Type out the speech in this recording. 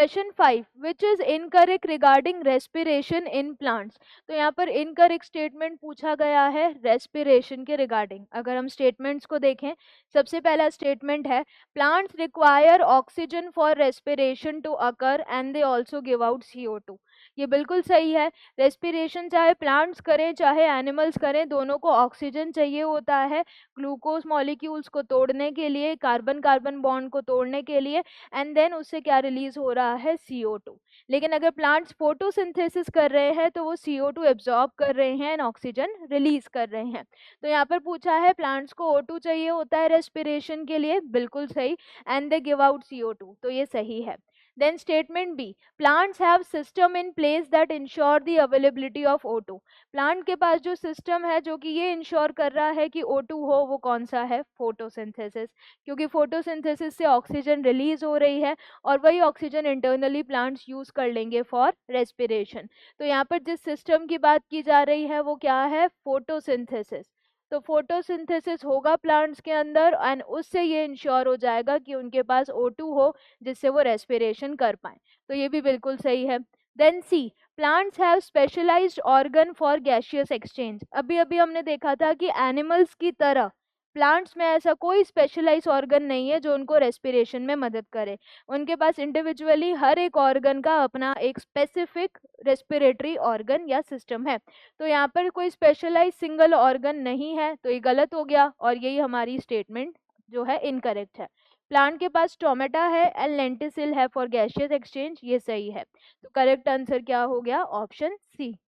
Question 5 which is incorrect regarding respiration in plants. तो यहाँ पर इनकरेक्ट स्टेटमेंट पूछा गया है रेस्पिरेशन के रिगार्डिंग। अगर हम स्टेटमेंट्स को देखें, सबसे पहला स्टेटमेंट है plants require oxygen for respiration to occur and they also give out CO2। ये बिल्कुल सही है। रेस्पिरेशन चाहे प्लांट्स करें चाहे एनिमल्स करें, दोनों को ऑक्सीजन चाहिए होता है ग्लूकोज मॉलिक्यूल्स को तोड़ने के लिए, कार्बन कार्बन बॉन्ड को तोड़ने के लिए, एंड देन उससे क्या रिलीज हो रहा है, CO2। लेकिन अगर प्लांट्स फोटोसिंथेसिस कर रहे हैं तो वो CO2 एब्जॉर्ब कर रहे हैं एंड ऑक्सीजन रिलीज कर रहे हैं। तो यहाँ पर पूछा है प्लांट्स को O2 चाहिए होता है रेस्पिरेशन के लिए, बिल्कुल सही, and they give out CO2, तो ये सही है। Then statement B, plants have system in place that ensure the availability of O2। Plant के पास जो सिस्टम है जो कि ये इंश्योर कर रहा है कि O2 हो, वो कौन सा है, फोटोसिंथेसिस। क्योंकि फोटोसिंथेसिस से ऑक्सीजन रिलीज हो रही है और वही ऑक्सीजन इंटरनली प्लांट्स यूज कर लेंगे फॉर रेस्पिरेशन। तो यहाँ पर जिस सिस्टम की बात की जा रही है वो क्या है, फोटोसिंथेसिस। तो फोटोसिंथेसिस होगा प्लांट्स के अंदर एंड उससे ये इंश्योर हो जाएगा कि उनके पास O2 हो जिससे वो रेस्पिरेशन कर पाए। तो ये भी बिल्कुल सही है। Then C, plants have specialised organ for gaseous exchange. अभी अभी हमने देखा था कि एनिमल्स की तरह प्लांट्स में ऐसा कोई स्पेशलाइज ऑर्गन नहीं है जो उनको रेस्पिरेशन में मदद करे। उनके पास इंडिविजुअली हर एक ऑर्गन का अपना एक स्पेसिफिक रेस्पिरेटरी ऑर्गन या सिस्टम है। तो यहाँ पर कोई स्पेशलाइज सिंगल ऑर्गन नहीं है, तो ये गलत हो गया और यही हमारी स्टेटमेंट जो है इनकरेक्ट है। प्लांट के पास स्टोमेटा है एंड लेंटिसिल है फॉर गैसियस एक्सचेंज, ये सही है। तो करेक्ट आंसर क्या हो गया, ऑप्शन सी।